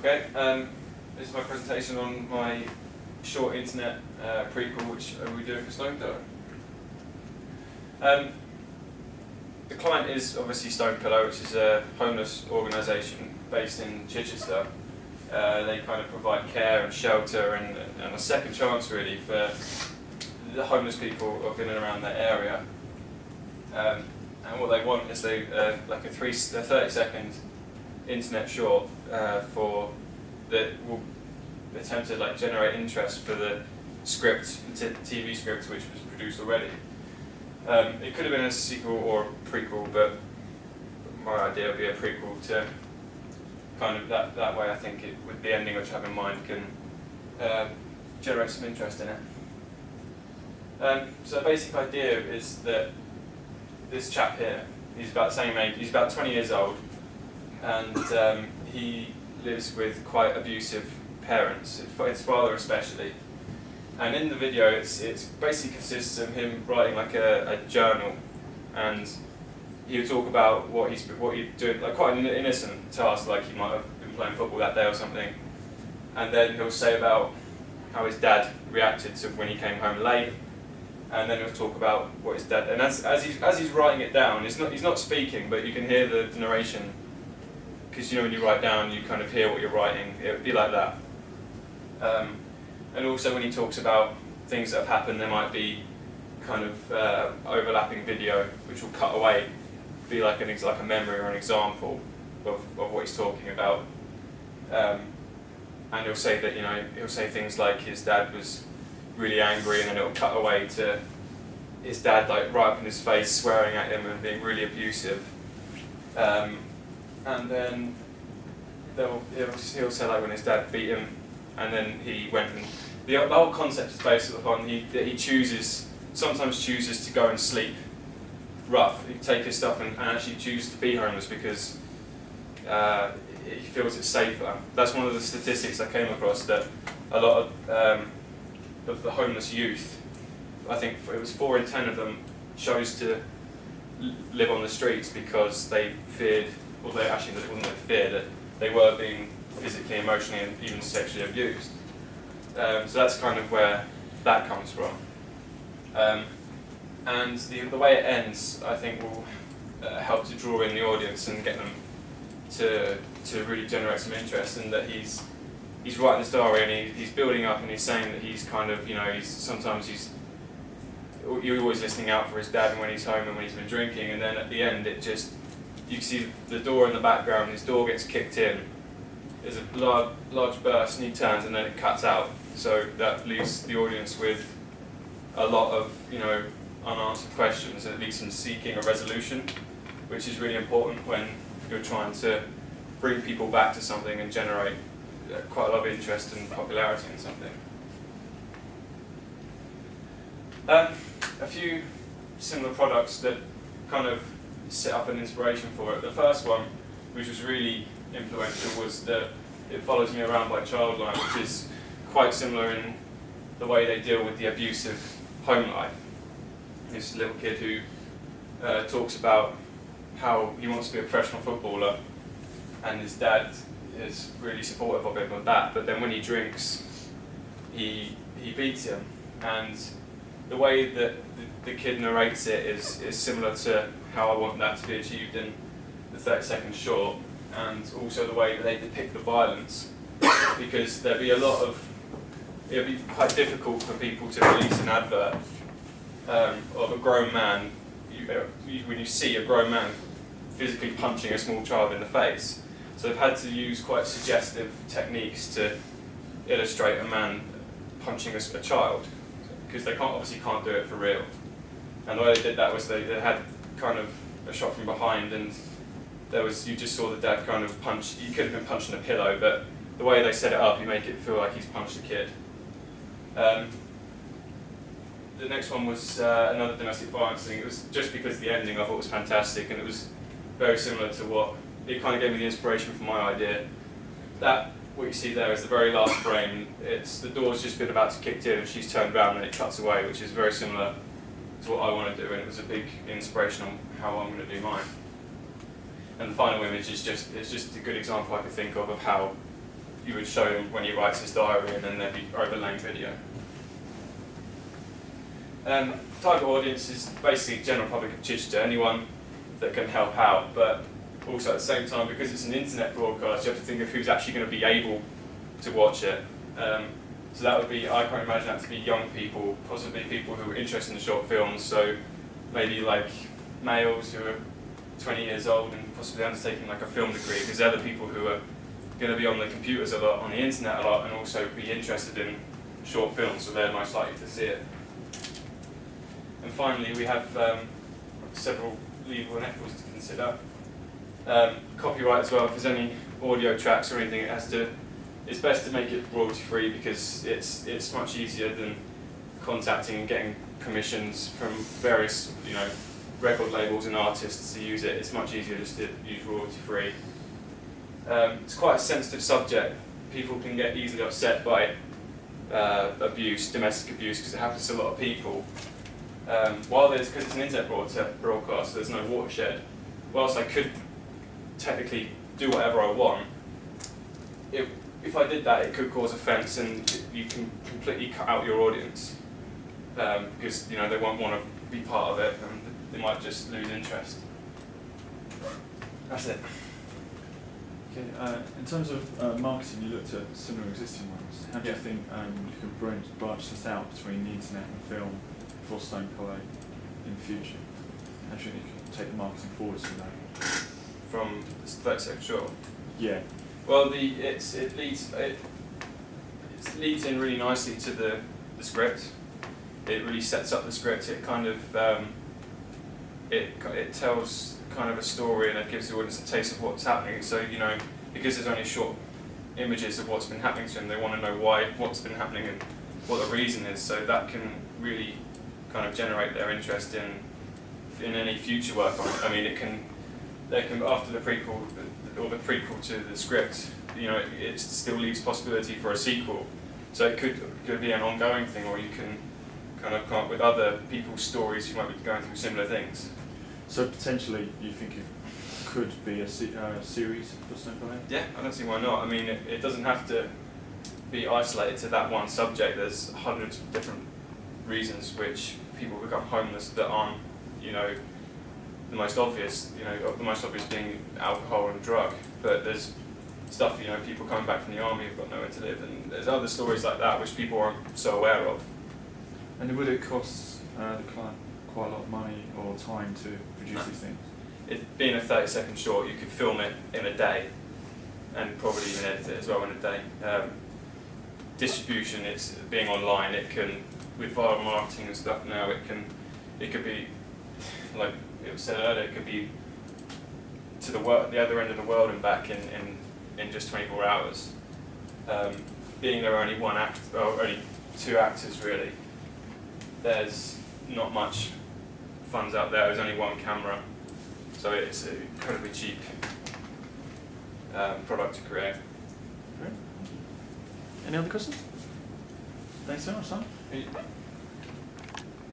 Okay, this is my presentation on my short internet prequel, which we're doing for Stone Pillow. The client is obviously Stone Pillow, which is a homeless organisation based in Chichester. They kind of provide care and shelter and a second chance really for the homeless people of in and around that area. And what they want is like a 30-second internet short for that will attempt to like generate interest for the script, the TV script which was produced already. It could have been a sequel or a prequel, but my idea would be a prequel to kind of that way. I think it, with the ending which I have in mind, can generate some interest in it. So the basic idea is that this chap here, he's about the same age, he's about 20 years old, and he lives with quite abusive parents, his father especially. And in the video, it's basically consists of him writing like a journal, and he would talk about what he's doing, like quite an innocent task, like he might have been playing football that day or something. And then he'll say about how his dad reacted to when he came home late, and then he'll talk about what his dad. And as he's writing it down, he's not speaking, but you can hear the narration, because you know when you write down, you kind of hear what you're writing. It would be like that. And also when he talks about things that have happened, there might be kind of overlapping video which will cut away, be like a memory or an example of what he's talking about. And he'll say that, you know, he'll say things like his dad was really angry, and then it'll cut away to his dad like right up in his face swearing at him and being really abusive. And then he'll say like when his dad beat him, and then he went and the whole concept is based upon that he sometimes chooses to go and sleep rough. He take his stuff and actually choose to be homeless because he feels it's safer. That's one of the statistics I came across, that a lot of the homeless youth, I think it was 4 in 10 of them, chose to live on the streets because they feared, or they actually it wasn't they feared, that they were being physically, emotionally, and even sexually abused. So that's kind of where that comes from. And the way it ends, I think, will help to draw in the audience and get them to really generate some interest, and that he's writing this diary and he's building up, and he's saying that he's kind of, you know, you're always listening out for his dad and when he's home and when he's been drinking, and then at the end you see the door in the background, his door gets kicked in, there's a large burst, and he turns and then it cuts out. So that leaves the audience with a lot of, you know, unanswered questions, at least in seeking a resolution, which is really important when you're trying to bring people back to something and generate quite a lot of interest and popularity in something. A few similar products that kind of set up an inspiration for it. The first one, which was really influential, was that It Follows Me Around by Childline, which is quite similar in the way they deal with the abusive home life. This little kid who talks about how he wants to be a professional footballer, and his dad is really supportive of him with that, but then when he drinks, he beats him. And the way that the kid narrates it is similar to how I want that to be achieved in the 30-second short, and also the way that they depict the violence, because it'd be quite difficult for people to release an advert of a grown man, when you see a grown man physically punching a small child in the face. So they've had to use quite suggestive techniques to illustrate a man punching a child, because they obviously can't do it for real. And the way they did that was they had kind of a shot from behind, and you just saw the dad kind of punch. He could have been punching a pillow, but the way they set it up, you make it feel like he's punched a kid. The next one was another domestic violence thing. It was just because the ending I thought was fantastic, and it was very similar to what it kind of gave me the inspiration for my idea. What you see there is the very last frame. The door's just been about to kick in, and she's turned around, and it cuts away, which is very similar to what I want to do, and it was a big inspiration on how I'm going to do mine. And the final image is just a good example I could think of how you would show him when he writes his diary, and then there'd be overlaying video. Target audience is basically general public of Chichester, anyone that can help out, but also at the same time, because it's an internet broadcast, you have to think of who's actually going to be able to watch it. So that would be, I can't imagine that to be young people, possibly people who are interested in short films, so maybe like males who are 20 years old and possibly undertaking like a film degree, because they're the people who are going to be on the computers a lot, on the internet a lot, and also be interested in short films, so they're most likely to see it. And finally, we have several legal and ethical to consider. Copyright as well. If there's any audio tracks or anything, it's best to make it royalty-free, because it's much easier than contacting and getting permissions from various, record labels and artists to use it. It's much easier just to use royalty-free. It's quite a sensitive subject. People can get easily upset by abuse, domestic abuse, because it happens to a lot of people. Because it's an internet broadcast, there's no watershed. Whilst I could technically do whatever I want, if I did that, it could cause offence, and you can completely cut out your audience, because they won't want to be part of it, and they might just lose interest. That's it. Okay. In terms of marketing, you looked at similar existing ones. How do you think you can branch this out between the internet and film for Stone Collet in the future? How do you think you can take the marketing forward from that? From 30 Seconds Short? Yeah. Well, it leads in really nicely to the script. It really sets up the script. It kind of it tells kind of a story, and it gives the audience a taste of what's happening. So because there's only short images of what's been happening to them, they want to know what's been happening and what the reason is. So that can really kind of generate their interest in any future work on it. I mean, they can after the prequel or the prequel to the script, it still leaves possibility for a sequel. So it could be an ongoing thing, or you can kind of come up with other people's stories who might be going through similar things. So potentially, you think it could be a series for Stone Collet? Yeah, I don't see why not. I mean, it doesn't have to be isolated to that one subject. There's hundreds of different reasons which people become homeless that aren't, the most obvious. The most obvious being alcohol and drug. But there's stuff, people coming back from the army who've got nowhere to live, and there's other stories like that which people aren't so aware of. And would it cost the client quite a lot of money or time to produce these things? It being a 30-second short, you could film it in a day, and probably even edit it as well in a day. Distribution, it's being online. It can, with viral marketing and stuff now, it could be, like it was said earlier, it could be to the other end of the world and back in just 24 hours. Being there are only only two actors really. There's not much funds out there. There's only one camera, so it's an incredibly cheap product to create. Great. Any other questions? Thanks so much, Sam.